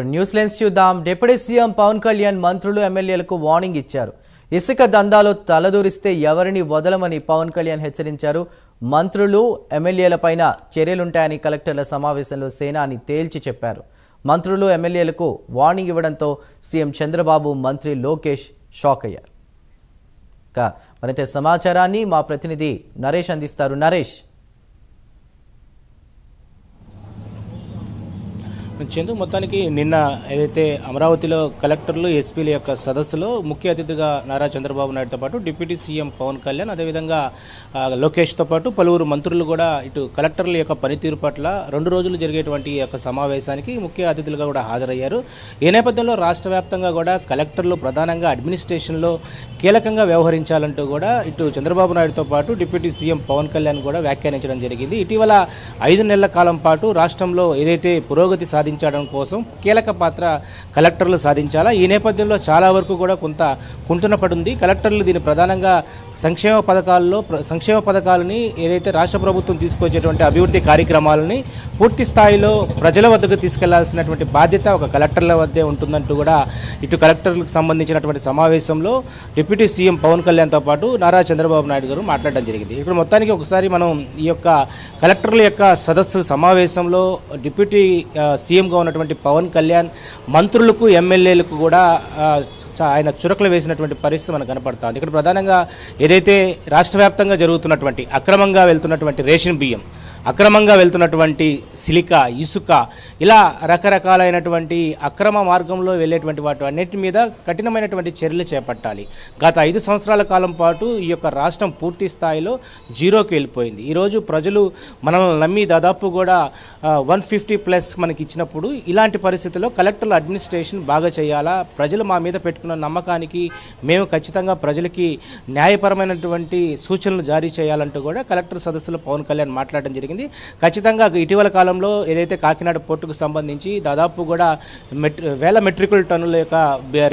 ఇప్పుడు news lens చూద్దాం. Deputy CM Pawan Kalyan మంత్రులు ఎమ్మెల్యేలకు వార్నింగ్ ఇచ్చారు. ఇసుక దందాలో తలదూరిస్తే ఎవరిని వదలమని పవన్ కళ్యాణ్ హెచ్చరించారు. మంత్రులు ఎమ్మెల్యేలపైన చర్యలుంటాయని కలెక్టర్ల సమావేశంలో సేనాని తేల్చి చెప్పారు. మంత్రులు ఎమ్మెల్యేలకు వార్నింగ్ ఇవ్వడంతో సీఎం చంద్రబాబు, మంత్రి లోకేష్ షాక్ అయ్యారు. మరింత సమాచారాన్ని మా ప్రతినిధి నరేష్ అందిస్తారు. నరేష్, చందు, మొత్తానికి నిన్న ఏదైతే అమరావతిలో కలెక్టర్లు, ఎస్పీల యొక్క సదస్సులో ముఖ్య అతిథిగా నారా చంద్రబాబు నాయుడుతో పాటు డిప్యూటీ సీఎం పవన్ కళ్యాణ్, అదేవిధంగా లోకేష్తో పాటు పలువురు మంత్రులు కూడా ఇటు కలెక్టర్ల యొక్క పనితీరు పట్ల 2 రోజులు జరిగేటువంటి యొక్క సమావేశానికి ముఖ్య అతిథులుగా కూడా హాజరయ్యారు. ఈ నేపథ్యంలో రాష్ట్ర వ్యాప్తంగా కూడా కలెక్టర్లు ప్రధానంగా అడ్మినిస్ట్రేషన్లో కీలకంగా వ్యవహరించాలంటూ కూడా ఇటు చంద్రబాబు నాయుడుతో పాటు డిప్యూటీ సీఎం పవన్ కళ్యాణ్ కూడా వ్యాఖ్యానించడం జరిగింది. ఇటీవల 5 నెలల కాలం పాటు రాష్ట్రంలో ఏదైతే పురోగతి సాధించడం కోసం కీలక పాత్ర కలెక్టర్లు సాధించాలా. ఈ నేపథ్యంలో చాలా వరకు కూడా కొంత కుంటున పడుంది. కలెక్టర్లు దీని ప్రధానంగా సంక్షేమ పథకాలని ఏదైతే రాష్ట్ర ప్రభుత్వం తీసుకొచ్చేటువంటి అభివృద్ధి కార్యక్రమాలని పూర్తి స్థాయిలో ప్రజల వద్దకు తీసుకెళ్లాల్సినటువంటి బాధ్యత ఒక కలెక్టర్ల వద్దే ఉంటుందంటూ కూడా ఇటు కలెక్టర్లకు సంబంధించినటువంటి సమావేశంలో డిప్యూటీ సీఎం పవన్ కళ్యాణ్తో పాటు నారా చంద్రబాబు నాయుడు గారు మాట్లాడడం జరిగింది. ఇక్కడ మొత్తానికి ఒకసారి మనం ఈ యొక్క కలెక్టర్ల యొక్క సదస్సు సమావేశంలో డిప్యూటీ సీఎంగా ఉన్నటువంటి పవన్ కళ్యాణ్ మంత్రులకు, ఎమ్మెల్యేలకు కూడా ఆయన చురకలు వేసినటువంటి పరిస్థితి మనకు కనపడుతుంది. ఇక్కడ ప్రధానంగా ఏదైతే రాష్ట్ర వ్యాప్తంగా జరుగుతున్నటువంటి అక్రమంగా వెళ్తున్నటువంటి రేషన్ బియ్యం, అక్రమంగా వెళ్తున్నటువంటి సిలికా, ఇసుక, ఇలా రకరకాలైనటువంటి అక్రమ మార్గంలో వెళ్ళేటువంటి వాటి అన్నిటి మీద కఠినమైనటువంటి చర్యలు చేపట్టాలి. గత 5 సంవత్సరాల కాలం పాటు ఈ యొక్క రాష్ట్రం పూర్తి స్థాయిలో జీరోకి వెళ్ళిపోయింది. ఈరోజు ప్రజలు మనల్ని నమ్మి దాదాపు కూడా 150+ మనకి ఇచ్చినప్పుడు ఇలాంటి పరిస్థితుల్లో కలెక్టర్ల అడ్మినిస్ట్రేషన్ బాగా చేయాలా, ప్రజలు మా మీద పెట్టుకున్న నమ్మకానికి మేము ఖచ్చితంగా ప్రజలకి న్యాయపరమైనటువంటి సూచనలు జారీ చేయాలంటూ కూడా కలెక్టర్ సదస్సులో పవన్ కళ్యాణ్ మాట్లాడడం జరిగింది. ఖచ్చితంగా ఇటీవల కాలంలో ఏదైతే కాకినాడ పోర్టుకు సంబంధించి దాదాపు కూడా వేల మెట్రికల్ టన్నుల యొక్క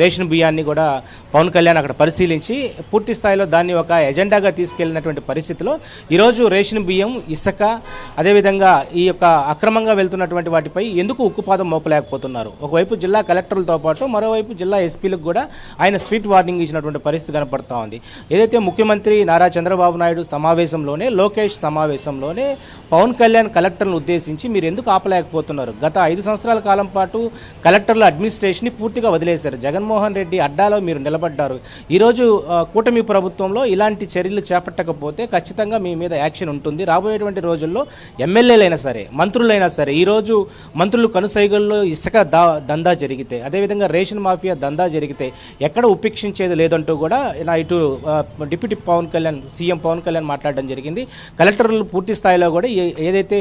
రేషన్ బియ్యాన్ని కూడా పవన్ కళ్యాణ్ అక్కడ పరిశీలించి పూర్తి స్థాయిలో దాన్ని ఒక ఎజెండాగా తీసుకెళ్లినటువంటి పరిస్థితిలో ఈరోజు రేషన్ బియ్యం, ఇసుక, అదేవిధంగా ఈ యొక్క అక్రమంగా వెళ్తున్నటువంటి వాటిపై ఎందుకు ఉక్కుపాదం మోపలేకపోతున్నారు? ఒకవైపు జిల్లా కలెక్టర్లతో పాటు మరోవైపు జిల్లా ఎస్పీలకు కూడా ఆయన స్వీట్ వార్నింగ్ ఇచ్చినటువంటి పరిస్థితి కనపడతా ఉంది. ఏదైతే ముఖ్యమంత్రి నారా చంద్రబాబు నాయుడు సమావేశంలోనే, లోకేష్ సమావేశంలోనే పవన్ కళ్యాణ్ కలెక్టర్లను ఉద్దేశించి మీరు ఎందుకు ఆపలేకపోతున్నారు? గత 5 సంవత్సరాల కాలం పాటు కలెక్టర్ల అడ్మినిస్ట్రేషన్ని పూర్తిగా వదిలేశారు. జగన్మోహన్ రెడ్డి అడ్డాలో మీరు నిలబడ్డారు. ఈరోజు కూటమి ప్రభుత్వంలో ఇలాంటి చర్యలు చేపట్టకపోతే ఖచ్చితంగా మీ మీద యాక్షన్ ఉంటుంది. రాబోయేటువంటి రోజుల్లో ఎమ్మెల్యేలైనా సరే, మంత్రులైనా సరే, ఈరోజు మంత్రులు కనుసైగల్లో ఇసుక దందా జరిగితే, అదేవిధంగా రేషన్ మాఫియా దందా జరిగితే ఎక్కడ ఉపేక్షించేది లేదంటూ కూడా ఇటు డిప్యూటీ పవన్ కళ్యాణ్, సీఎం పవన్ కళ్యాణ్ మాట్లాడడం జరిగింది. కలెక్టర్లు పూర్తి స్థాయిలో కూడా ఏదైతే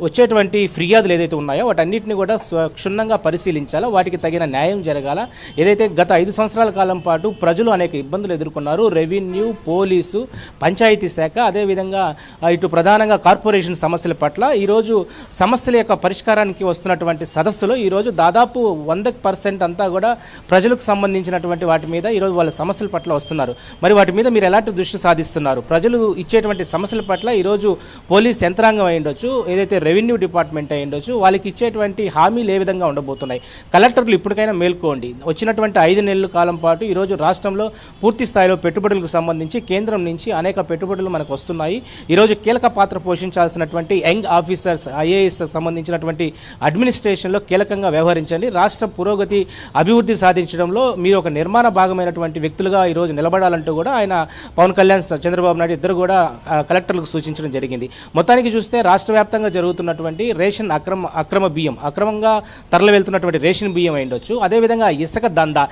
వచ్చేటువంటి ఫిర్యాదులు ఏదైతే ఉన్నాయో వాటన్నిటిని కూడా క్షుణ్ణంగా పరిశీలించాలా, వాటికి తగిన న్యాయం జరగాల. ఏదైతే గత 5 సంవత్సరాల కాలం పాటు ప్రజలు అనేక ఇబ్బందులు ఎదుర్కొన్నారు. రెవెన్యూ, పోలీసు, పంచాయతీ శాఖ, అదేవిధంగా ఇటు ప్రధానంగా కార్పొరేషన్ సమస్యల పట్ల ఈరోజు సమస్యల యొక్క పరిష్కారానికి వస్తున్నటువంటి సదస్సులో ఈరోజు దాదాపు 100% అంతా కూడా ప్రజలకు సంబంధించినటువంటి వాటి మీద ఈరోజు వాళ్ళ సమస్యల పట్ల వస్తున్నారు. మరి వాటి మీద మీరు ఎలాంటి దృష్టి సాధిస్తున్నారు? ప్రజలు ఇచ్చేటువంటి సమస్యల పట్ల ఈరోజు పోలీస్ యంత్రాంగం అయ్యుండొచ్చు, ఏదైతే రెవెన్యూ డిపార్ట్మెంట్ అయ్యుండొచ్చు, వాళ్ళకి ఇచ్చేటువంటి హామీలు ఏ విధంగా ఉండబోతున్నాయి? కలెక్టర్లు ఇప్పటికైనా మేల్కోండి. వచ్చినటువంటి 5 నెలల కాలం పాటు ఈరోజు రాష్ట్రంలో పూర్తి స్థాయిలో పెట్టుబడులకు సంబంధించి కేంద్రం నుంచి అనేక పెట్టుబడులు మనకు వస్తున్నాయి. ఈరోజు కీలక పాత్ర పోషించాల్సినటువంటి యంగ్ ఆఫీసర్స్, ఐఏఎస్ సంబంధించినటువంటి అడ్మినిస్ట్రేషన్లో కీలకంగా వ్యవహరించండి. రాష్ట్ర పురోగతి, అభివృద్ధి సాధించడంలో మీరు ఒక నిర్మాణ భాగమైనటువంటి వ్యక్తులుగా ఈరోజు నిలబడాలంటూ కూడా ఆయన పవన్ కళ్యాణ్, చంద్రబాబు నాయుడు ఇద్దరు కూడా కలెక్టర్లకు సూచించడం జరిగింది. మొత్తానికి చూస్తే రాష్ట్ర వ్యాప్తంగా జరుగుతున్నటువంటి రేషన్ అక్రమ బియ్యం, అక్రమంగా తరలి వెళ్తున్నటువంటి రేషన్ బియ్యం అయ్యుండొచ్చు, అదేవిధంగా ఇసుక దందా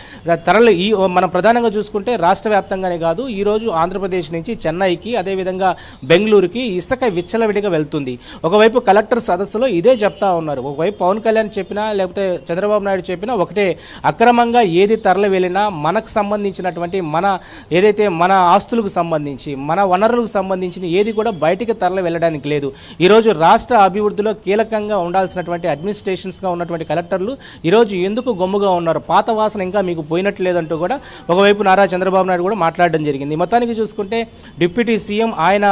మనం ప్రధానంగా చూసుకుంటే రాష్ట్ర వ్యాప్తంగానే కాదు, ఈరోజు ఆంధ్రప్రదేశ్ నుంచి చెన్నైకి, అదేవిధంగా బెంగళూరుకి ఇసుక విచ్చలవిడిగా వెళ్తుంది. ఒకవైపు కలెక్టర్ సదస్సులో ఇదే చెప్తా ఉన్నారు. ఒకవైపు పవన్ కళ్యాణ్ చెప్పినా లేకపోతే చంద్రబాబు నాయుడు చెప్పినా ఒకటే, అక్రమంగా ఏది తరలి వెళ్ళినా మనకు సంబంధించినటువంటి ఏదైతే మన ఆస్తులకు సంబంధించి, మన వనరులకు సంబంధించిన ఏది కూడా బయటికి తరలి వెళ్ళడానికి లేదు. లేదు. ఈరోజు రాష్ట్ర అభివృద్ధిలో కీలకంగా ఉండాల్సినటువంటి అడ్మినిస్ట్రేషన్స్గా ఉన్నటువంటి కలెక్టర్లు ఈరోజు ఎందుకు గమ్ముగా ఉన్నారు, పాత వాసన ఇంకా మీకు పోయినట్లేదంటూ కూడా ఒకవైపు నారా చంద్రబాబు నాయుడు కూడా మాట్లాడడం జరిగింది. మొత్తానికి చూసుకుంటే డిప్యూటీ సీఎం ఆయన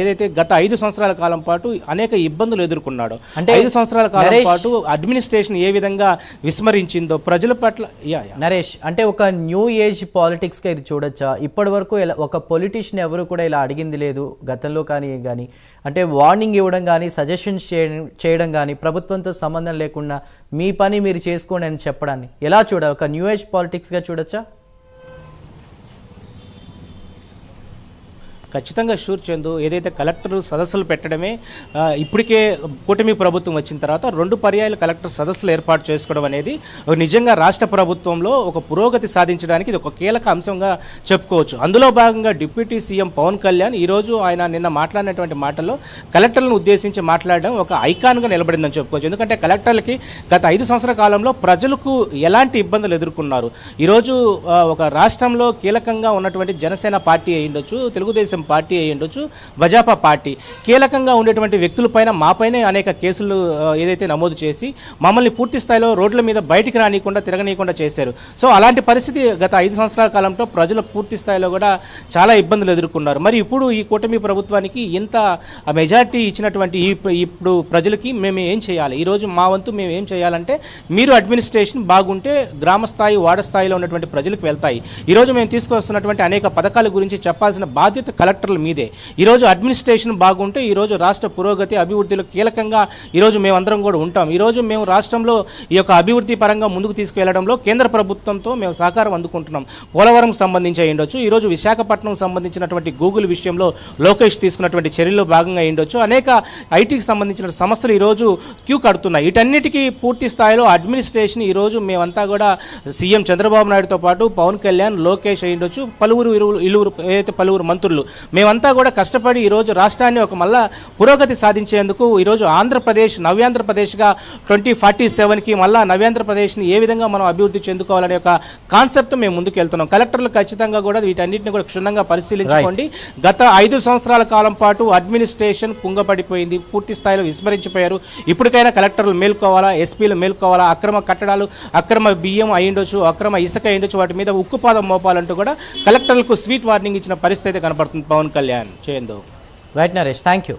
ఏదైతే గత 5 సంవత్సరాల కాలం పాటు అనేక ఇబ్బందులు ఎదుర్కొన్నాడు. అంటే 5 సంవత్సరాల కాలం పాటు అడ్మినిస్ట్రేషన్ ఏ విధంగా విస్మరించిందో ప్రజల పట్ల. నరేష్, అంటే ఒక న్యూ ఏజ్ పాలిటిక్స్గా ఇది చూడొచ్చా? ఇప్పటి వరకు ఒక పొలిటీషియన్ ఎవరు కూడా ఇలా అడిగింది లేదు గతంలో కానీ అంటే వార్నింగ్ ఇవ్వడం కానీ సజెషన్స్ చేయడం కానీ ప్రభుత్వంతో సంబంధం లేకుండా మీ పని మీరు చేసుకోండి అని చెప్పడాన్ని ఎలా చూడాలి? ఒక న్యూ ఏజ్ పాలిటిక్స్గా చూడొచ్చా? ఖచ్చితంగా షూర్ చందు, ఏదైతే కలెక్టర్ సదస్సులు పెట్టడమే ఇప్పటికే కూటమి ప్రభుత్వం వచ్చిన తర్వాత 2 పర్యాయాలు కలెక్టర్ సదస్సులు ఏర్పాటు చేసుకోవడం అనేది నిజంగా రాష్ట్ర ప్రభుత్వంలో ఒక పురోగతి సాధించడానికి ఇది ఒక కీలక అంశంగా చెప్పుకోవచ్చు. అందులో భాగంగా డిప్యూటీ సీఎం పవన్ కళ్యాణ్ ఈరోజు ఆయన నిన్న మాట్లాడినటువంటి మాటల్లో కలెక్టర్లను ఉద్దేశించి మాట్లాడడం ఒక ఐకాన్గా నిలబడిందని చెప్పుకోవచ్చు. ఎందుకంటే కలెక్టర్లకి గత 5 సంవత్సరాల కాలంలో ప్రజలకు ఎలాంటి ఇబ్బందులు ఎదుర్కొన్నారు, ఈరోజు ఒక రాష్ట్రంలో కీలకంగా ఉన్నటువంటి జనసేన పార్టీ అయి ఉండొచ్చు, తెలుగుదేశం పార్టీ అయి ఉండొచ్చు, భాజపా పార్టీ కీలకంగా ఉండేటువంటి వ్యక్తులపైన మాపైనే అనేక కేసులు ఏదైతే నమోదు చేసి మమ్మల్ని పూర్తి స్థాయిలో రోడ్ల మీద బయటికి రానియకుండా తిరగనీయకుండా చేశారు. సో అలాంటి పరిస్థితి గత 5 సంవత్సరాల కాలంలో ప్రజలు పూర్తి స్థాయిలో కూడా చాలా ఇబ్బందులు ఎదుర్కొన్నారు. మరి ఇప్పుడు ఈ కూటమి ప్రభుత్వానికి ఇంత మెజార్టీ ఇచ్చినటువంటి ఇప్పుడు ప్రజలకి మేము ఏం చేయాలి, ఈరోజు మా వంతు మేము ఏం చేయాలంటే మీరు అడ్మినిస్ట్రేషన్ బాగుంటే గ్రామ స్థాయి వార్డు స్థాయిలో ఉన్నటువంటి ప్రజలకు వెళ్తాయి. ఈరోజు మేము తీసుకొస్తున్నటువంటి అనేక పథకాల గురించి చెప్పాల్సిన బాధ్యత కలెక్టర్ల మీదే. ఈరోజు అడ్మినిస్ట్రేషన్ బాగుంటే ఈరోజు రాష్ట్ర పురోగతి అభివృద్ధిలో కీలకంగా ఈరోజు మేమందరం కూడా ఉంటాం. ఈరోజు మేము రాష్ట్రంలో ఈ యొక్క అభివృద్ధి పరంగా ముందుకు తీసుకువెళ్లడంలో కేంద్ర ప్రభుత్వంతో మేము సహకారం అందుకుంటున్నాం. పోలవరం సంబంధించి అయ్యుండొచ్చు, ఈరోజు విశాఖపట్నం సంబంధించినటువంటి గూగుల్ విషయంలో లోకేష్ తీసుకున్నటువంటి చర్యల్లో భాగంగా అయ్యుండొచ్చు, అనేక ఐటీకి సంబంధించిన సమస్యలు ఈరోజు క్యూ కడుతున్నాయి. వీటన్నిటికీ పూర్తి స్థాయిలో అడ్మినిస్ట్రేషన్ ఈరోజు మేమంతా కూడా సీఎం చంద్రబాబు నాయుడుతో పాటు పవన్ కళ్యాణ్, లోకేష్ అయ్యుండొచ్చు, పలువురు మంత్రులు మేమంతా కూడా కష్టపడి ఈరోజు రాష్ట్రాన్ని ఒక మళ్ళా పురోగతి సాధించేందుకు ఈరోజు ఆంధ్రప్రదేశ్ నవ్యాంధ్రప్రదేశ్గా 2047కి మళ్ళా నవ్యాంధ్రప్రదేశ్ని ఏ విధంగా మనం అభివృద్ధి చెందుకోవాలనే ఒక కాన్సెప్ట్ మేము ముందుకు వెళ్తున్నాం. కలెక్టర్లు ఖచ్చితంగా కూడా వీటన్నిటిని కూడా క్షుణ్ణంగా పరిశీలించుకోండి. గత 5 సంవత్సరాల కాలం పాటు అడ్మినిస్ట్రేషన్ కుంగపడిపోయింది, పూర్తి స్థాయిలో విస్మరించిపోయారు. ఇప్పటికైనా కలెక్టర్లు మేల్కోవాలా, ఎస్పీలు మేల్కోవాలా, అక్రమ కట్టడాలు, అక్రమ బియ్యం అయ్యుండొచ్చు, అక్రమ ఇసుక అయ్యుండొచ్చు, వాటి మీద ఉక్కుపాదం మోపాలంటూ కూడా కలెక్టర్లకు స్వీట్ వార్నింగ్ ఇచ్చిన పరిస్థితి కనపడుతుంది పవన్ కళ్యాణ్. చేయండి. Right Naresh, thank you.